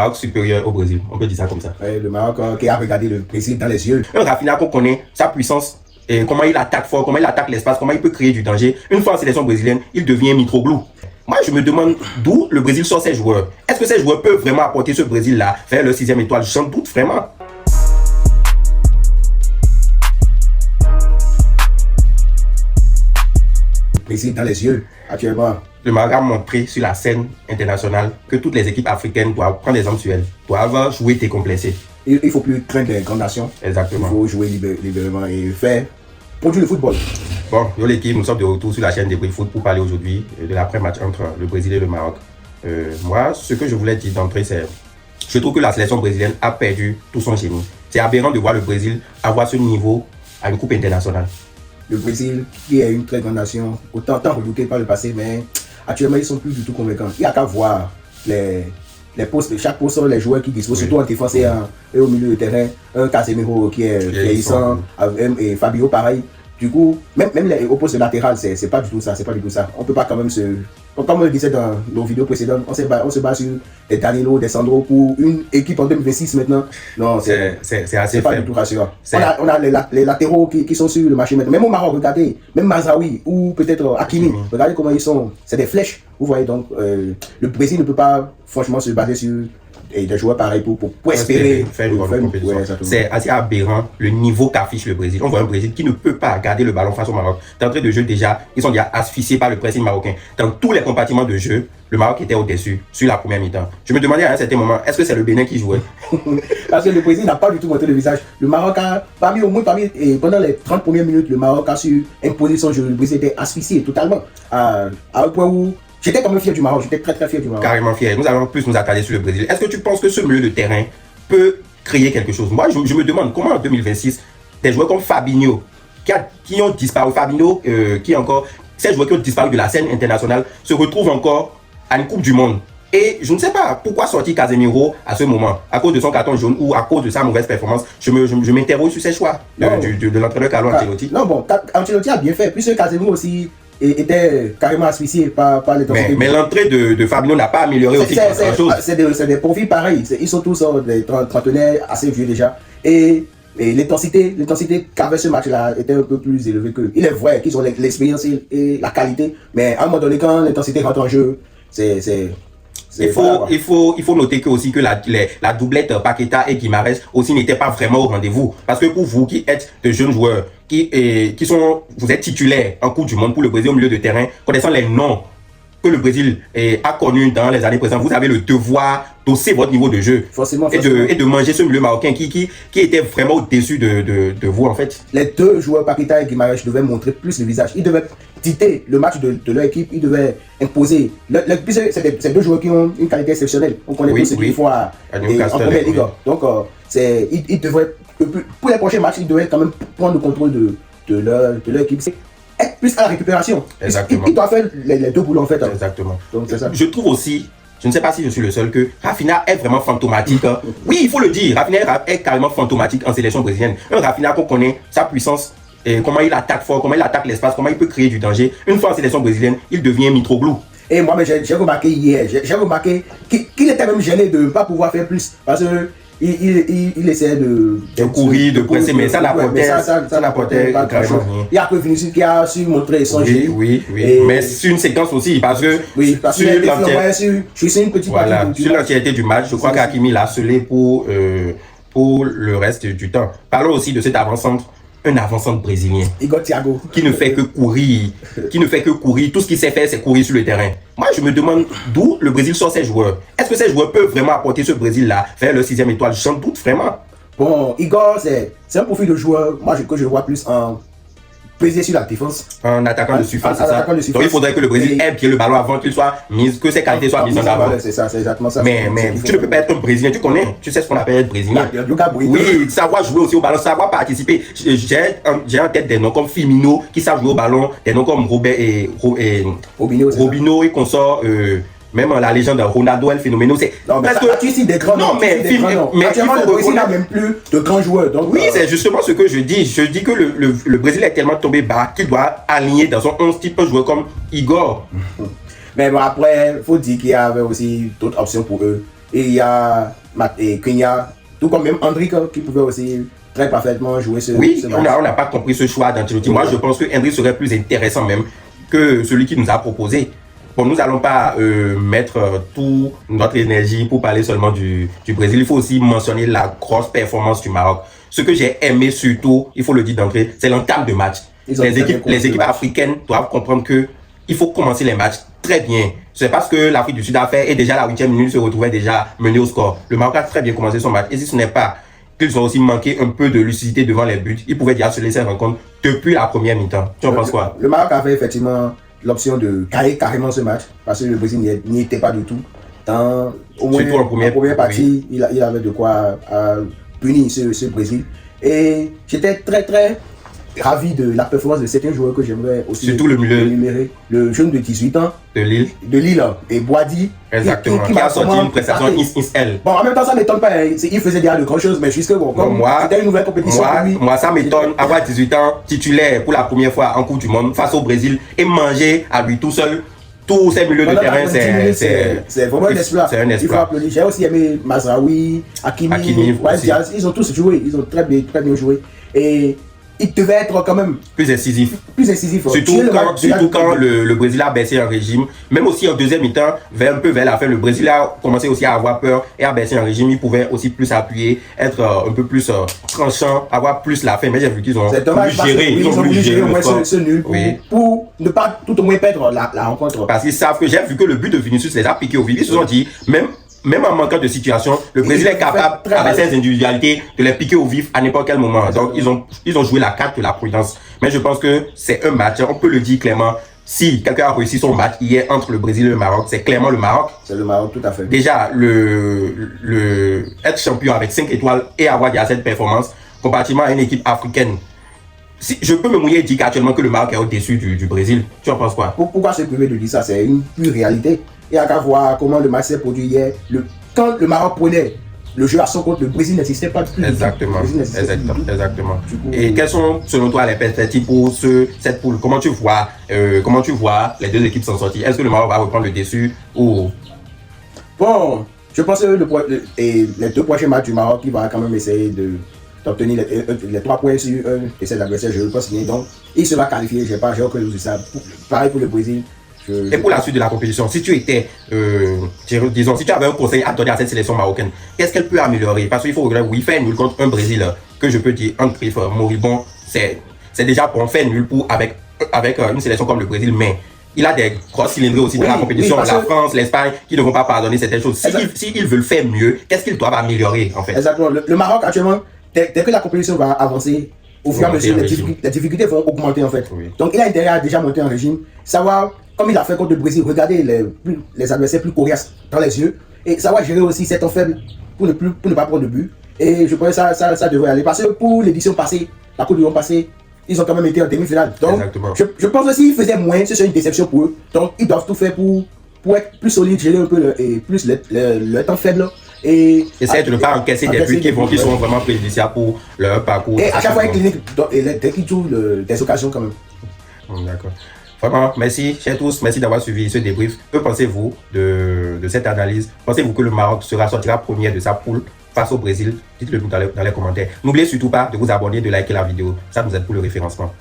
Maroc supérieur au Brésil, on peut dire ça comme ça. Ouais, le Maroc qui a regardé le Brésil dans les yeux. Un Rafinha qu'on connaît, sa puissance, et comment il attaque fort, comment il attaque l'espace, comment il peut créer du danger. Une fois en sélection brésilienne, il devient Mitroglou. Moi, je me demande d'où le Brésil sort ses joueurs. Est-ce que ces joueurs peuvent vraiment apporter ce Brésil-là vers le 6e étoile? J'en doute vraiment. Brésil dans les yeux, actuellement. Le Maroc a montré sur la scène internationale que toutes les équipes africaines doivent prendre des hommes, doivent jouer décomplexés. Il ne faut plus craindre des grandes nations. Exactement. Il faut jouer libérément et faire produire le football. Bon, yo l'équipe, nous sommes de retour sur la chaîne des Brésil Foot pour parler aujourd'hui de l'après-match entre le Brésil et le Maroc. Moi, ce que je voulais dire d'entrée, c'est je trouve que la sélection brésilienne a perdu tout son génie. C'est aberrant de voir le Brésil avoir ce niveau à une coupe internationale. Le Brésil, qui est une très grande nation, autant redouté par le passé, mais actuellement, ils ne sont plus du tout convaincants. Il n'y a qu'à voir les postes, chaque poste, les joueurs qui disposent, surtout en défense et au milieu de terrain. Un Casemiro qui est vieillissant, et Fabio pareil. Du coup, même au poste latéral, c'est pas du tout ça, On peut pas quand même comme on le disait dans nos vidéos précédentes, on se base sur des Danilo, des Sandro pour une équipe en 2026 maintenant. Non, c'est assez pas du tout rassurant. On a les latéraux qui sont sur le marché maintenant. Même au Maroc, regardez, même Mazraoui ou peut-être Hakimi, regardez comment ils sont. C'est des flèches. Vous voyez donc, le Brésil ne peut pas franchement se baser sur des joueurs pareils pour espérer faire une bonne compétition. C'est assez aberrant le niveau qu'affiche le Brésil. On voit un Brésil qui ne peut pas garder le ballon face au Maroc. D'entrée de jeu déjà, ils sont déjà asphyxiés par le pressing marocain. Dans tous les compartiments de jeu, le Maroc était au-dessus sur la première mi-temps. Je me demandais à un certain moment, est-ce que c'est le Bénin qui jouait? Parce que le Brésil n'a pas du tout montré le visage. Le Maroc a, pendant les 30 premières minutes, le Maroc a su imposer son jeu. Le Brésil était asphyxié totalement. À un point où j'étais quand même fier du Maroc, j'étais très très fier du Maroc. Carrément fier. Nous allons plus nous attarder sur le Brésil. Est-ce que tu penses que ce milieu de terrain peut créer quelque chose? Moi, je me demande comment en 2026, des joueurs comme Fabinho, qui ont disparu, ces joueurs qui ont disparu de la scène internationale, se retrouvent encore à une Coupe du Monde. Et je ne sais pas pourquoi sortir Casemiro à ce moment, à cause de son carton jaune ou à cause de sa mauvaise performance. Je m'interroge sur ses choix de l'entraîneur Carlo Ancelotti. Non, bon, Ancelotti a bien fait, puisque Casemiro aussi était carrément asphyxié par les densités. Mais l'entrée de Fabinho n'a pas amélioré aussi grand chose. C'est des profils pareils. Ils sont tous des trentenaires assez vieux déjà. Et l'intensité qu'avait ce match-là était un peu plus élevée que. Il est vrai qu'ils ont l'expérience et la qualité, mais à un moment donné, quand l'intensité rentre en jeu, il faut noter que la doublette Paqueta et Guimarães aussi n'était pas vraiment au rendez-vous. Parce que pour vous qui êtes de jeunes joueurs, vous êtes titulaires en Coupe du Monde pour le Brésil au milieu de terrain, connaissant les noms que le Brésil a connus dans les années précédentes, vous avez le devoir d'hausser votre niveau de jeu. Forcément. Et de manger ce milieu marocain qui était vraiment au-dessus de vous en fait. Les deux joueurs, Paqueta et Guimarães, devaient montrer plus le visage. Ils devaient dicter le match de leur équipe, ils devaient imposer. C'est deux joueurs qui ont une qualité exceptionnelle. On connaît tous ce qu'il faut en première ligue. Donc, ils devraient, pour les prochains matchs, ils devraient quand même prendre le contrôle de leur équipe. Être plus à la récupération. Exactement. Il doit faire les deux boulots en fait. Exactement. Donc, c'est ça. Je trouve aussi, je ne sais pas si je suis le seul, que Rafinha est vraiment fantomatique. Oui, il faut le dire, Rafinha est carrément fantomatique en sélection brésilienne. Un Rafinha qu'on connaît, sa puissance, comment il attaque fort, comment il attaque l'espace, comment il peut créer du danger. Une fois en sélection brésilienne, il devient Mitroglou. Et moi, j'ai remarqué hier, qu'il était même gêné de ne pas pouvoir faire plus. Parce que il essaie de courir, de presser, mais ça n'apportait pas grand-chose. Il y a que Vinicius qui a su montrer son jeu. Oui. Mais c'est une séquence aussi, parce que sur une petite partie. Sur l'entièreté du match, je crois qu'Hakimi l'a scellé pour le reste du temps. Parlons aussi de cet avant-centre. Un avant-centre brésilien Igor Thiago qui ne fait que courir, tout ce qu'il sait faire c'est courir sur le terrain. Moi je me demande d'où le Brésil sort ses joueurs. Est-ce que ces joueurs peuvent vraiment apporter ce Brésil-là vers le 6e étoile? J'en doute vraiment. Bon, Igor c'est un profil de joueur que je vois plus en peser sur la défense. Un attaquant de surface, c'est ça. Donc il faudrait que le Brésil ait bien le ballon avant qu'il soit mis, que ses qualités soient mises en avant. C'est ça, c'est exactement ça. Mais tu ne peux pas être un Brésilien, tu connais, tu sais ce qu'on appelle être Brésilien. Oui, savoir jouer aussi au ballon, savoir participer. J'ai en tête des noms comme Firmino qui savent jouer au ballon, des noms comme Robert et Robinho et consorts. Même la légende de Ronaldo El Phénoméno, c'est. Non, mais tu cites des grands noms. Mais actuellement, le Brésil n'a même plus de grands joueurs. Donc, oui, c'est justement ce que je dis. Je dis que le Brésil est tellement tombé bas qu'il doit aligner dans son 11 type un joueur comme Igor. Mais bon, après, il faut dire qu'il y avait aussi d'autres options pour eux. Et il y a Kenya, tout comme même Hendrick qui pouvait aussi très parfaitement jouer ce match. On n'a pas compris ce choix d'Ancelotti. Moi, je pense que Hendrick serait plus intéressant même que celui qui nous a proposé. Bon, nous n'allons pas mettre toute notre énergie pour parler seulement du Brésil. Il faut aussi mentionner la grosse performance du Maroc. Ce que j'ai aimé surtout, il faut le dire d'entrée, c'est l'entame de match. Les équipes africaines doivent comprendre que il faut commencer les matchs très bien. C'est parce que l'Afrique du Sud a fait et déjà à la 8e minute se retrouvait déjà mené au score. Le Maroc a très bien commencé son match. Et si ce n'est pas qu'ils ont aussi manqué un peu de lucidité devant les buts, ils pouvaient déjà se laisser rendre compte depuis la première mi-temps. Tu en penses quoi? Le Maroc avait effectivement l'option de carrer carrément ce match parce que le Brésil n'y était pas du tout. Au moins en première partie, oui. il avait de quoi punir ce Brésil. Et j'étais très ravi de la performance de certains joueurs que j'aimerais aussi surtout le milieu. énumérer. Le jeune de 18 ans de Lille et Boadi. Exactement. Qui a sorti une prestation XL. Bon, en même temps, ça ne m'étonne pas. Il faisait déjà de grandes choses, mais jusque bon, comme c'était une nouvelle compétition pour lui. Moi, ça m'étonne. Avoir 18 ans, titulaire pour la première fois en Coupe du Monde face au Brésil et manger à lui tout seul tous ces milieux de terrain, c'est vraiment un exploit. C'est un exploit. Il faut applaudir. J'ai aussi aimé Mazraoui, Hakimi ils ont tous joué. Ils ont très bien joué. Et il devait être quand même plus incisif. Surtout quand le Brésil a baissé en régime. Même aussi en deuxième mi-temps, un peu vers la fin, le Brésil a commencé aussi à avoir peur et à baisser en régime. Il pouvait aussi plus appuyer, être un peu plus tranchant, avoir plus la fin. Mais j'ai vu qu'ils ont voulu gérer. Ils ont voulu gérer au moins ce nul pour ne pas tout au moins perdre la rencontre. Parce qu'ils savent que j'ai vu que le but de Vinicius les a piqués au vif. Ils se sont dit, même en manquant de situation, le Brésil est capable, avec ses individualités, de les piquer au vif à n'importe quel moment. Donc, ils ont joué la carte de la prudence. Mais je pense que c'est un match, on peut le dire clairement, si quelqu'un a réussi son match hier entre le Brésil et le Maroc, c'est clairement le Maroc. C'est le Maroc, tout à fait. Déjà, être champion avec 5 étoiles et avoir déjà cette performance, comparativement à une équipe africaine. Si je peux me mouiller et dire qu'actuellement que le Maroc est au-dessus du Brésil. Tu en penses quoi? Pourquoi se priver de dire ça? C'est une pure réalité. Et à voir comment le match s'est produit hier. Quand le Maroc prenait le jeu à son compte, le Brésil n'existait pas plus. Exactement. Et quelles sont selon toi les perspectives pour cette poule? Comment tu vois les deux équipes s'en sortir? Est-ce que le Maroc va reprendre le dessus ou? Bon, je pense que les deux prochains matchs du Maroc, il va quand même essayer d'obtenir les 3 points sur un de ses adversaires, je pense bien. Donc, il sera qualifié, j'ai aucun doute sur ça. Pareil pour le Brésil. Et pour la suite de la compétition, si tu étais, disons, si tu avais un conseil à donner à cette sélection marocaine, qu'est-ce qu'elle peut améliorer? Parce qu'il faut regarder, oui, faire nul contre un Brésil, que je peux dire, entre griffes, moribond, c'est déjà pour faire nul avec une sélection comme le Brésil, mais il a des grosses cylindrées aussi de la compétition, la France, l'Espagne, qui ne vont pas pardonner certaines choses. S'ils veulent faire mieux, qu'est-ce qu'ils doivent améliorer, en fait? Exactement. Le Maroc, actuellement, dès que la compétition va avancer, au fur et à mesure, les difficultés vont augmenter, en fait. Oui. Donc, il a intérêt à déjà monter en régime, savoir, comme il a fait contre le Brésil, regarder les adversaires plus coriaces dans les yeux et savoir gérer aussi ces temps faibles pour ne pas prendre de but. Et je pense que ça devrait aller. Parce que pour l'édition passée, la Coupe du Monde passée, ils ont quand même été en demi-finale. Donc, je pense que s'ils faisaient moins, ce serait une déception pour eux. Donc, ils doivent tout faire pour être plus solides, gérer un peu plus le temps faible. Et essayer de ne pas encaisser des buts qui sont vraiment préjudiciables pour leur parcours. Et à chaque fois, dès qu'ils trouvent des occasions quand même. D'accord. Vraiment, merci, chers tous, merci d'avoir suivi ce débrief. Que pensez-vous de cette analyse? Pensez-vous que le Maroc sortira premier de sa poule face au Brésil? Dites-le nous dans les commentaires. N'oubliez surtout pas de vous abonner, de liker la vidéo. Ça nous aide pour le référencement.